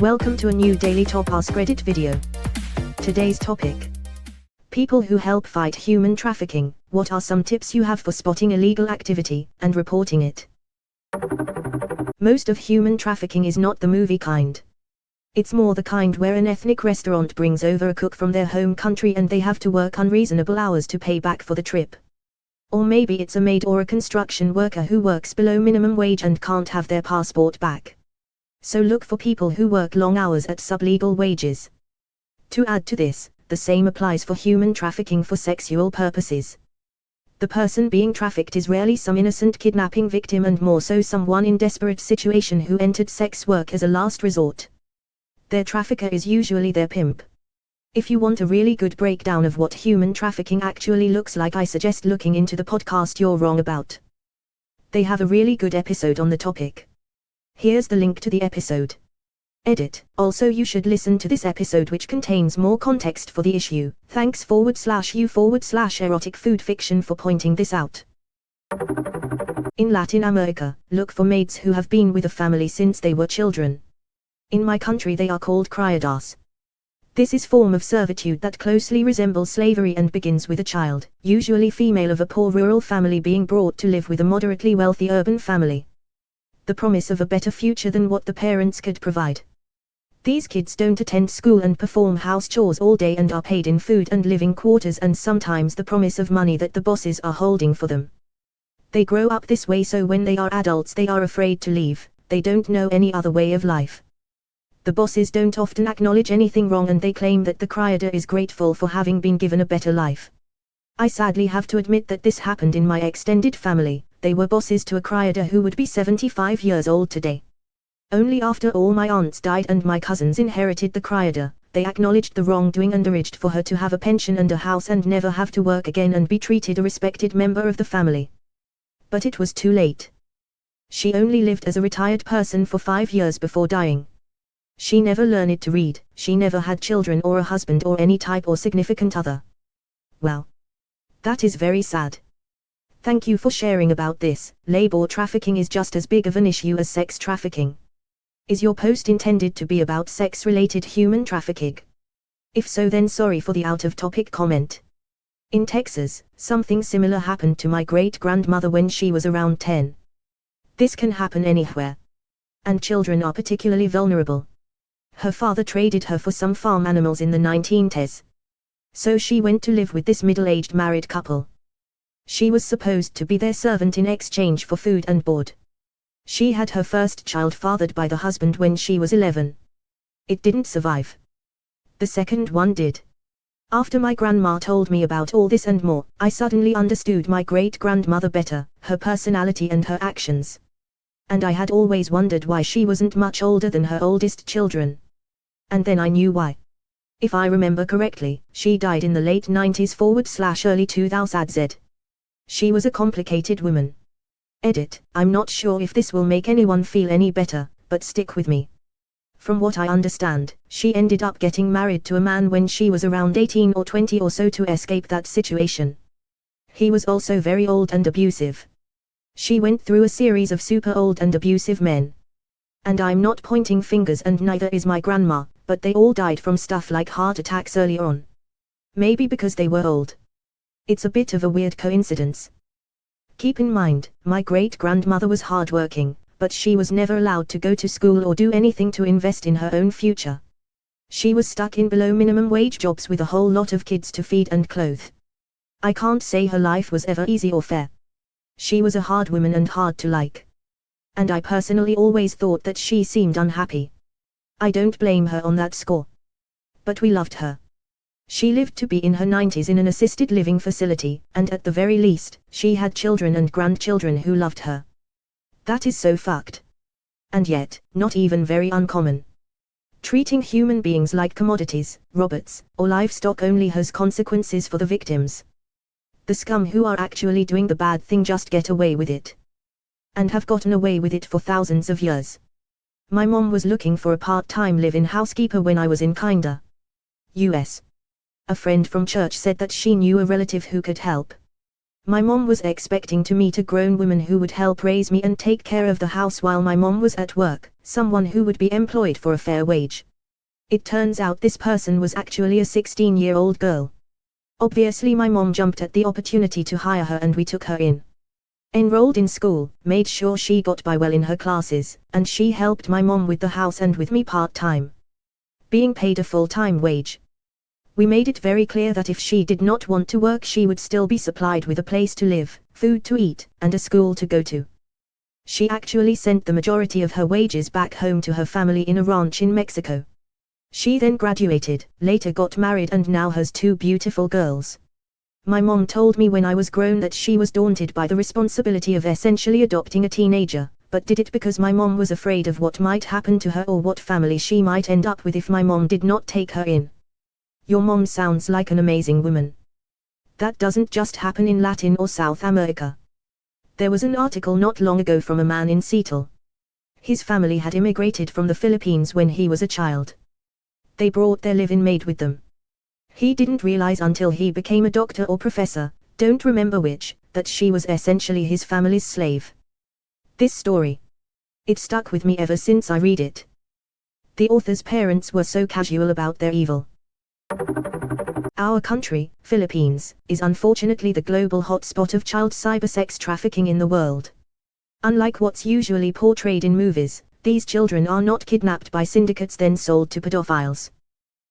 Welcome to a new daily top Askreddit video. Today's topic: people who help fight human trafficking. What are some tips you have for spotting illegal activity and reporting it? Most of human trafficking is not the movie kind. It's more the kind where an ethnic restaurant brings over a cook from their home country and they have to work unreasonable hours to pay back for the trip. Or maybe it's a maid or a construction worker who works below minimum wage and can't have their passport back. So look for people who work long hours at sublegal wages. To add to this, the same applies for human trafficking for sexual purposes. The person being trafficked is rarely some innocent kidnapping victim and more so someone in desperate situation who entered sex work as a last resort. Their trafficker is usually their pimp. If you want a really good breakdown of what human trafficking actually looks like, I suggest looking into the podcast You're Wrong About. They have a really good episode on the topic. Here's the link to the episode. Edit. Also, you should listen to this episode which contains more context for the issue. Thanks /u/erotic food fiction for pointing this out. In Latin America, look for maids who have been with a family since they were children. In my country they are called criadas. This is form of servitude that closely resembles slavery and begins with a child, usually female, of a poor rural family being brought to live with a moderately wealthy urban family. The promise of a better future than what the parents could provide. These kids don't attend school and perform house chores all day and are paid in food and living quarters and sometimes the promise of money that the bosses are holding for them. They grow up this way, so when they are adults they are afraid to leave. They don't know any other way of life. The bosses don't often acknowledge anything wrong and they claim that the criada is grateful for having been given a better life. I sadly have to admit that this happened in my extended family. They were bosses to a criada who would be 75 years old today. Only after all my aunts died and my cousins inherited the criada, they acknowledged the wrongdoing and arranged for her to have a pension and a house and never have to work again and be treated a respected member of the family. But it was too late. She only lived as a retired person for 5 years before dying. She never learned to read, she never had children or a husband or any type or significant other. Well, that is very sad. Thank you for sharing about this. Labor trafficking is just as big of an issue as sex trafficking. Is your post intended to be about sex-related human trafficking? If so, then sorry for the out-of-topic comment. In Texas, something similar happened to my great-grandmother when she was around 10. This can happen anywhere. And children are particularly vulnerable. Her father traded her for some farm animals in the 1910s. So she went to live with this middle-aged married couple. She was supposed to be their servant in exchange for food and board. She had her first child fathered by the husband when she was 11. It didn't survive. The second one did. After my grandma told me about all this and more, I suddenly understood my great-grandmother better, her personality and her actions. And I had always wondered why she wasn't much older than her oldest children. And then I knew why. If I remember correctly, she died in the late 90s/early 2000s. She was a complicated woman. Edit. I'm not sure if this will make anyone feel any better, but stick with me. From what I understand, she ended up getting married to a man when she was around 18 or 20 or so to escape that situation. He was also very old and abusive. She went through a series of super old and abusive men. And I'm not pointing fingers and neither is my grandma, but they all died from stuff like heart attacks early on. Maybe because they were old. It's a bit of a weird coincidence. Keep in mind, my great-grandmother was hardworking, but she was never allowed to go to school or do anything to invest in her own future. She was stuck in below minimum wage jobs with a whole lot of kids to feed and clothe. I can't say her life was ever easy or fair. She was a hard woman and hard to like. And I personally always thought that she seemed unhappy. I don't blame her on that score. But we loved her. She lived to be in her 90s in an assisted living facility, and at the very least, she had children and grandchildren who loved her. That is so fucked. And yet, not even very uncommon. Treating human beings like commodities, robots, or livestock only has consequences for the victims. The scum who are actually doing the bad thing just get away with it. And have gotten away with it for thousands of years. My mom was looking for a part-time live-in housekeeper when I was in Kinda. US. A friend from church said that she knew a relative who could help. My mom was expecting to meet a grown woman who would help raise me and take care of the house while my mom was at work, someone who would be employed for a fair wage. It turns out this person was actually a 16-year-old girl. Obviously my mom jumped at the opportunity to hire her and we took her in. Enrolled in school, made sure she got by well in her classes, and she helped my mom with the house and with me part-time. Being paid a full-time wage. We made it very clear that if she did not want to work she would still be supplied with a place to live, food to eat, and a school to go to. She actually sent the majority of her wages back home to her family in a ranch in Mexico. She then graduated, later got married and now has 2 beautiful girls. My mom told me when I was grown that she was daunted by the responsibility of essentially adopting a teenager, but did it because my mom was afraid of what might happen to her or what family she might end up with if my mom did not take her in. Your mom sounds like an amazing woman. That doesn't just happen in Latin or South America. There was an article not long ago from a man in Seattle. His family had immigrated from the Philippines when he was a child. They brought their live-in maid with them. He didn't realize until he became a doctor or professor, don't remember which, that she was essentially his family's slave. This story. It stuck with me ever since I read it. The author's parents were so casual about their evil. Our country, Philippines, is unfortunately the global hotspot of child cybersex trafficking in the world. Unlike what's usually portrayed in movies, these children are not kidnapped by syndicates then sold to pedophiles.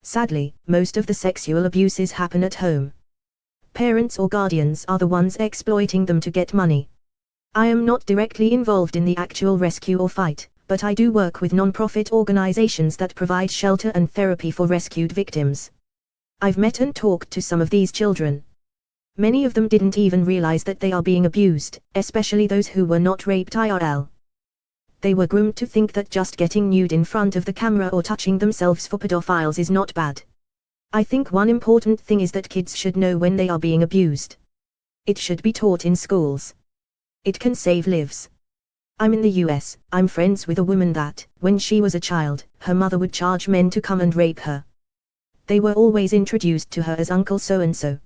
Sadly, most of the sexual abuses happen at home. Parents or guardians are the ones exploiting them to get money. I am not directly involved in the actual rescue or fight, but I do work with non-profit organizations that provide shelter and therapy for rescued victims. I've met and talked to some of these children. Many of them didn't even realize that they are being abused, especially those who were not raped IRL. They were groomed to think that just getting nude in front of the camera or touching themselves for pedophiles is not bad. I think one important thing is that kids should know when they are being abused. It should be taught in schools. It can save lives. I'm in the US, I'm friends with a woman that, when she was a child, her mother would charge men to come and rape her. They were always introduced to her as Uncle So-and-so.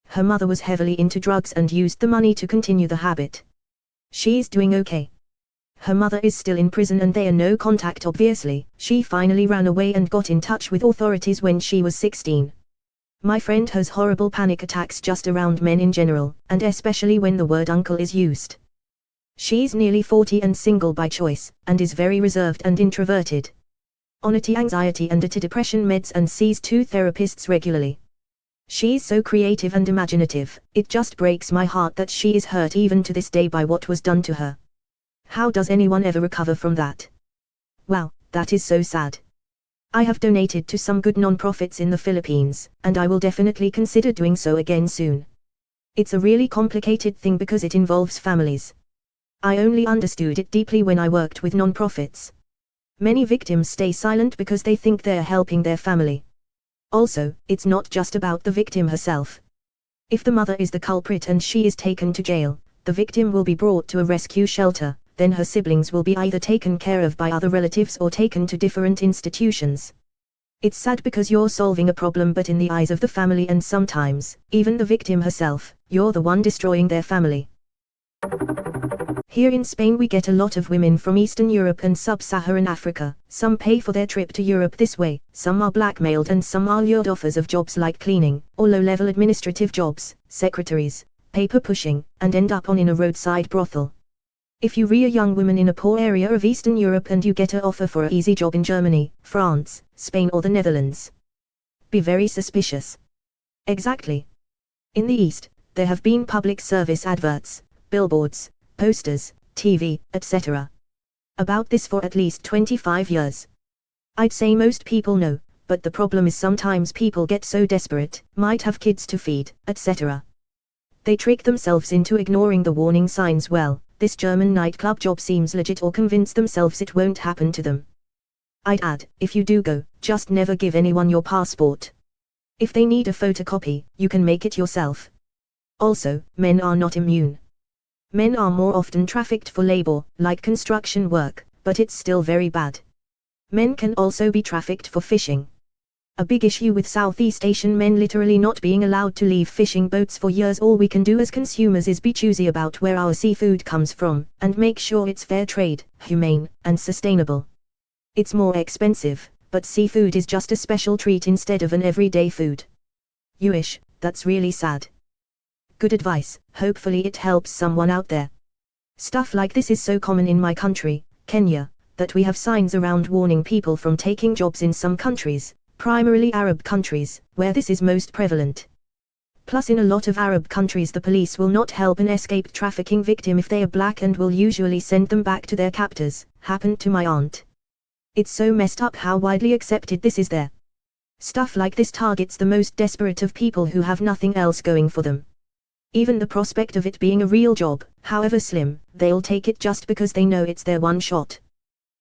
Her mother was heavily into drugs and used the money to continue the habit. She's doing okay. Her mother is still in prison and they are no contact obviously. She finally ran away and got in touch with authorities when she was 16. My friend has horrible panic attacks just around men in general, and especially when the word uncle is used. She's nearly 40 and single by choice, and is very reserved and introverted. On anxiety and depression meds and sees 2 therapists regularly. She's so creative and imaginative, it just breaks my heart that she is hurt even to this day by what was done to her. How does anyone ever recover from that? Wow, that is so sad. I have donated to some good non-profits in the Philippines, and I will definitely consider doing so again soon. It's a really complicated thing because it involves families. I only understood it deeply when I worked with non-profits. Many victims stay silent because they think they're helping their family. Also, it's not just about the victim herself. If the mother is the culprit and she is taken to jail, the victim will be brought to a rescue shelter, then her siblings will be either taken care of by other relatives or taken to different institutions. It's sad because you're solving a problem, but in the eyes of the family and sometimes, even the victim herself, you're the one destroying their family. Here in Spain we get a lot of women from Eastern Europe and Sub-Saharan Africa. Some pay for their trip to Europe this way, some are blackmailed and some are lured offers of jobs like cleaning, or low-level administrative jobs, secretaries, paper pushing, and end up in a roadside brothel. If you re a young woman in a poor area of Eastern Europe and you get her offer for an easy job in Germany, France, Spain or the Netherlands, be very suspicious. Exactly. In the East, there have been public service adverts, billboards, posters, TV, etc. about this for at least 25 years. I'd say most people know, but the problem is sometimes people get so desperate, might have kids to feed, etc. They trick themselves into ignoring the warning signs. Well, this German nightclub job seems legit, or convince themselves it won't happen to them. I'd add, if you do go, just never give anyone your passport. If they need a photocopy, you can make it yourself. Also, men are not immune. Men are more often trafficked for labor, like construction work, but it's still very bad. Men can also be trafficked for fishing. A big issue with Southeast Asian men literally not being allowed to leave fishing boats for years. All we can do as consumers is be choosy about where our seafood comes from, and make sure it's fair trade, humane, and sustainable. It's more expensive, but seafood is just a special treat instead of an everyday food. Yuish, that's really sad. Good advice, hopefully it helps someone out there. Stuff like this is so common in my country, Kenya, that we have signs around warning people from taking jobs in some countries, primarily Arab countries, where this is most prevalent. Plus in a lot of Arab countries the police will not help an escaped trafficking victim if they are black and will usually send them back to their captors. Happened to my aunt. It's so messed up how widely accepted this is there. Stuff like this targets the most desperate of people who have nothing else going for them. Even the prospect of it being a real job, however slim, they'll take it just because they know it's their one shot.